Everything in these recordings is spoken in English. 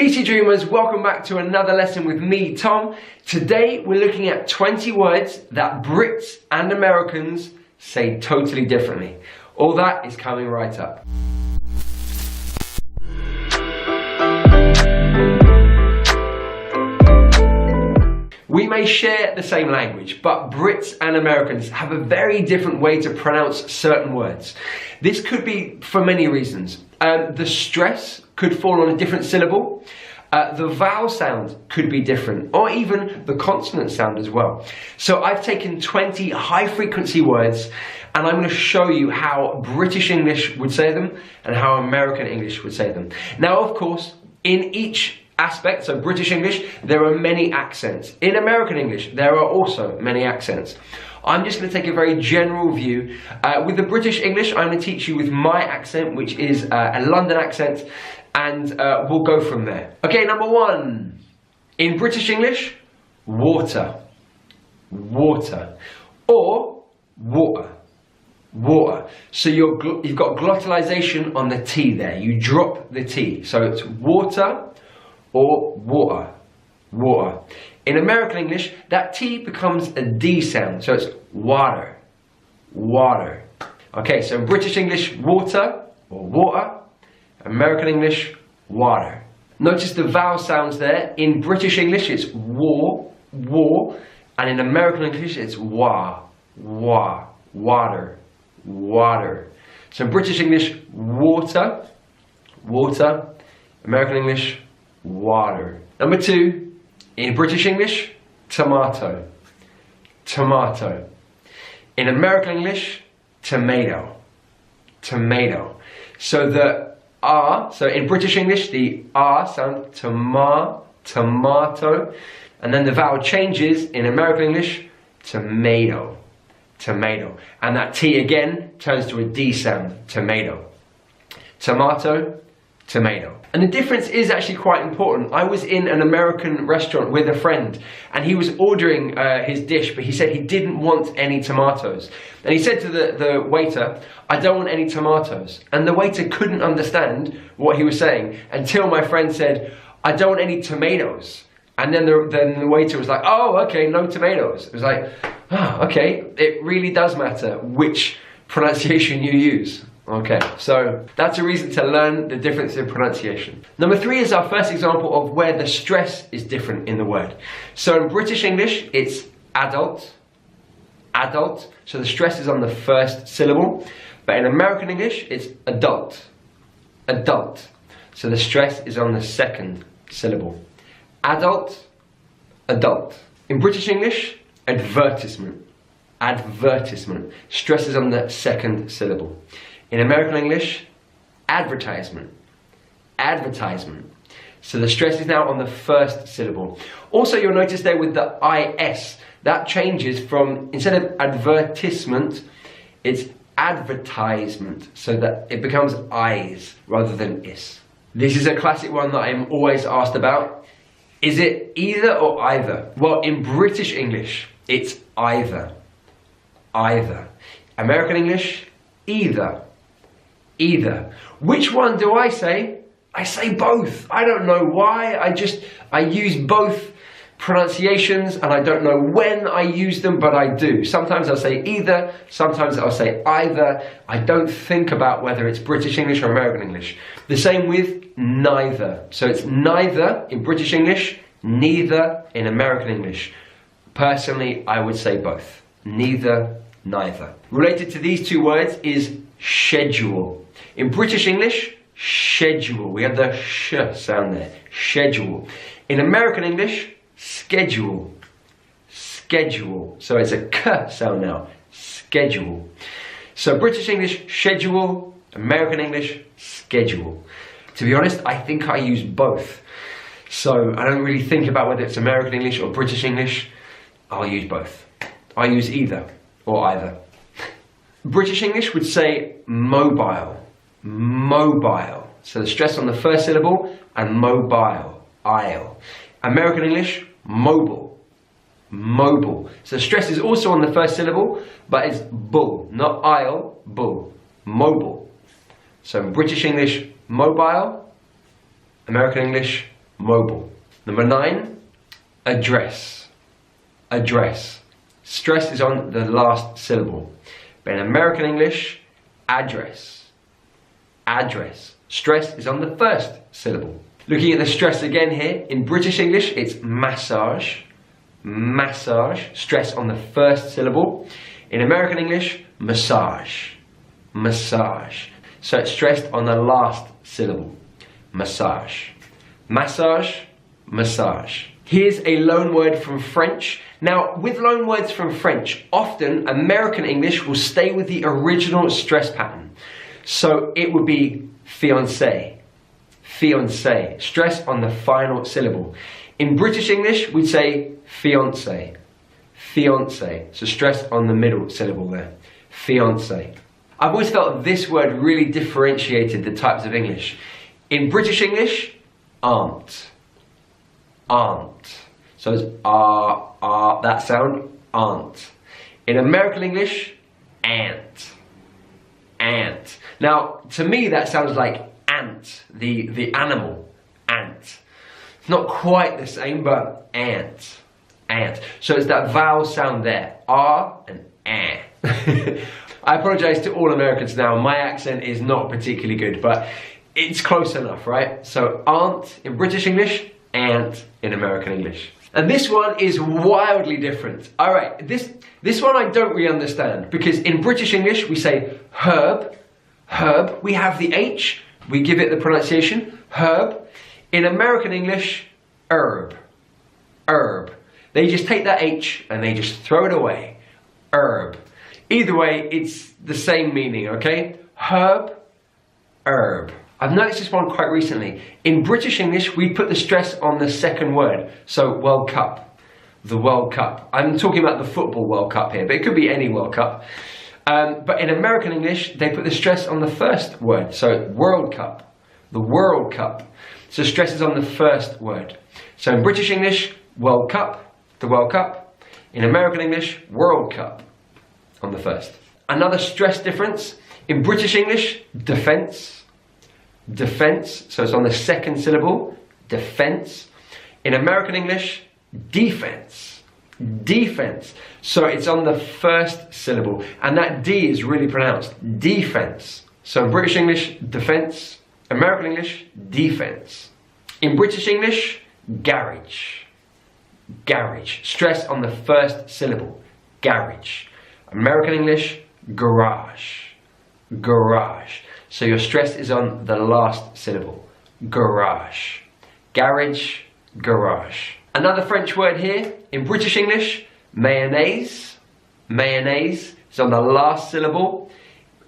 Easy Dreamers, welcome back to another lesson with me, Tom. Today we're looking at 20 words that Brits and Americans say totally differently. All that is coming right up. We may share the same language, but Brits and Americans have a very different way to pronounce certain words. This could be for many reasons. The stress could fall on a different syllable. The vowel sound could be different, or even the consonant sound as well. So I've taken 20 high-frequency words, and I'm going to show you how British English would say them and how American English would say them. Now, of course, in each aspect, so British English, there are many accents. In American English, there are also many accents. I'm just going to take a very general view. With the British English, I'm going to teach you with my accent, which is a London accent, and we'll go from there. Okay, number one. In British English, water. Water. Or water. Water. So you've got glottalization on the T there. You drop the T. So it's water or water. Water. In American English, that T becomes a D sound, so it's water, water. Okay, so in British English, water or water. American English, water. Notice the vowel sounds there. In British English, it's war, war, and in American English, it's wa, wa, water, water. So in British English, water, water. American English, water. Number two. In British English, tomato, tomato. In American English, tomato, tomato. So the R, so in British English, the R sound, tomato. And then the vowel changes in American English, tomato, tomato. And that T again turns to a D sound, tomato. Tomato, tomato. And the difference is actually quite important. I was in an American restaurant with a friend, and he was ordering his dish, but he said he didn't want any tomatoes. And he said to the waiter, "I don't want any tomatoes." And the waiter couldn't understand what he was saying until my friend said, "I don't want any tomatoes." And then the waiter was like, "Oh, okay, no tomatoes." It was like, "Oh, okay." It really does matter which pronunciation you use. Okay, so that's a reason to learn the difference in pronunciation. Number three is our first example of where the stress is different in the word. So in British English, it's adult, adult. So the stress is on the first syllable. But in American English, it's adult, adult. So the stress is on the second syllable. Adult, adult. In British English, advertisement, advertisement. Stress is on the second syllable. In American English, advertisement, advertisement. So the stress is now on the first syllable. Also, you'll notice there with the IS, that changes from, instead of advertisement, it's advertisement, so that it becomes I's rather than is. This is a classic one that I'm always asked about. Is it either or either? Well, in British English, it's either, either. American English, either. Either. Which one do I say? I say both. I don't know why. I use both pronunciations, and I don't know when I use them, but I do. Sometimes I'll say either, sometimes I'll say either. I don't think about whether it's British English or American English. The same with neither. So it's neither in British English, neither in American English. Personally, I would say both. Neither, neither. Related to these two words is schedule. In British English, schedule. We have the sh sound there. Schedule. In American English, schedule. Schedule. So it's a k sound now. Schedule. So British English, schedule. American English, schedule. To be honest, I think I use both. So I don't really think about whether it's American English or British English. I'll use both. I use either or either. British English would say mobile, mobile. So the stress on the first syllable, and mobile, aisle. American English, mobile, mobile. So the stress is also on the first syllable, but it's bull, not aisle, bull, mobile. So in British English, mobile. American English, mobile. Number 9, address. Address. Stress is on the last syllable. But in American English, address. Address. Stress is on the first syllable. Looking at the stress again here, in British English, it's massage. Massage. Stress on the first syllable. In American English, massage. Massage. So it's stressed on the last syllable. Massage. Massage. Massage. Here's a loan word from French. Now, with loan words from French, often American English will stay with the original stress pattern. So it would be fiancé. Fiancé. Stress on the final syllable. In British English, we'd say fiancé. Fiancé. So stress on the middle syllable there. Fiancé. I've always felt this word really differentiated the types of English. In British English, aunt. Aunt. So it's that sound, aunt. In American English, aunt. Ant. Now, to me that sounds like ant, the animal, ant. Not quite the same, but ant. Ant. So it's that vowel sound there, R and eh. I apologise to all Americans now, my accent is not particularly good, but it's close enough, right? So aunt in British English, ant in American English. And this one is wildly different. All right, this one I don't really understand, because in British English we say herb, herb. We have the H, we give it the pronunciation, herb. In American English, herb, herb. They just take that H and they just throw it away, herb. Either way, it's the same meaning, okay? Herb, herb. I've noticed this one quite recently. In British English, we put the stress on the second word. So, World Cup. The World Cup. I'm talking about the football World Cup here, but it could be any World Cup. But in American English, they put the stress on the first word. So, World Cup. The World Cup. So, stress is on the first word. So, in British English, World Cup. The World Cup. In American English, World Cup. On the first. Another stress difference. In British English, defence. Defense, so it's on the second syllable, defense. In American English, defense. Defense. So it's on the first syllable, and that D is really pronounced. Defense. So in British English, defense. American English, defense. In British English, garage. Garage. Stress on the first syllable. Garage. American English, garage. Garage. So your stress is on the last syllable. Garage. Garage, garage. Another French word here. In British English, mayonnaise. Mayonnaise is on the last syllable.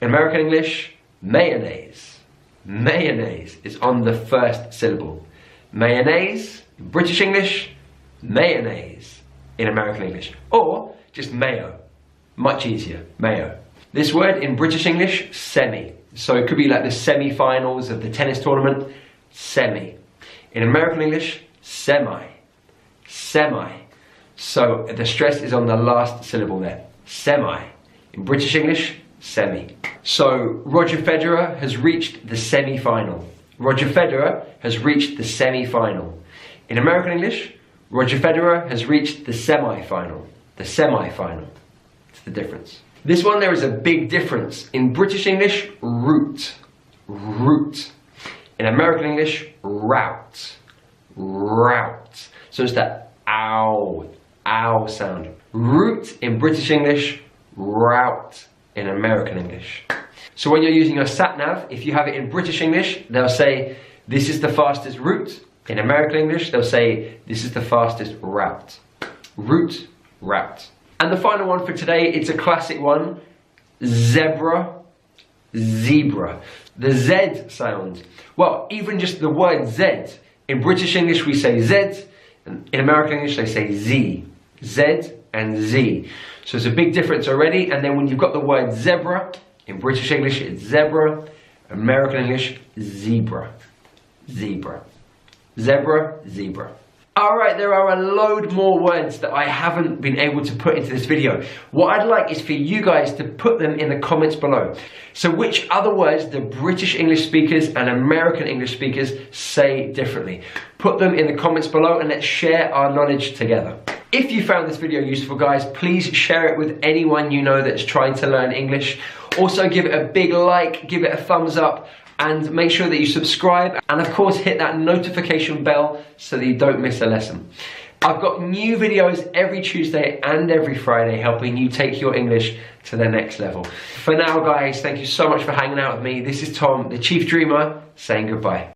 In American English, mayonnaise. Mayonnaise is on the first syllable. Mayonnaise. In British English, mayonnaise. In American English. Or just mayo. Much easier. Mayo. This word in British English, semi. So it could be like the semi-finals of the tennis tournament, semi. In American English, semi. Semi. So the stress is on the last syllable there. Semi. In British English, semi. So Roger Federer has reached the semi-final. Roger Federer has reached the semi-final. In American English, Roger Federer has reached the semi-final. The semi-final. It's the difference. This one, there is a big difference. In British English, route. Route. In American English, route. Route. So it's that ow, ow sound. Route in British English, route in American English. So when you're using your sat-nav, if you have it in British English, they'll say, this is the fastest route. In American English, they'll say, this is the fastest route. Route, route. And the final one for today, it's a classic one. Zebra, zebra. The Z sound. Well, even just the word Z. In British English, we say Z. And in American English, they say Z. Z and Z. So it's a big difference already. And then when you've got the word zebra, in British English, it's zebra. American English, zebra. Zebra. Zebra, zebra. Alright, there are a load more words that I haven't been able to put into this video. What I'd like is for you guys to put them in the comments below. So which other words do British English speakers and American English speakers say differently? Put them in the comments below and let's share our knowledge together. If you found this video useful, guys, please share it with anyone you know that's trying to learn English. Also give it a big like, give it a thumbs up, and make sure that you subscribe, and of course hit that notification bell so that you don't miss a lesson. I've got new videos every Tuesday and every Friday helping you take your English to the next level. For now, guys, thank you so much for hanging out with me. This is Tom, the Chief Dreamer, saying goodbye.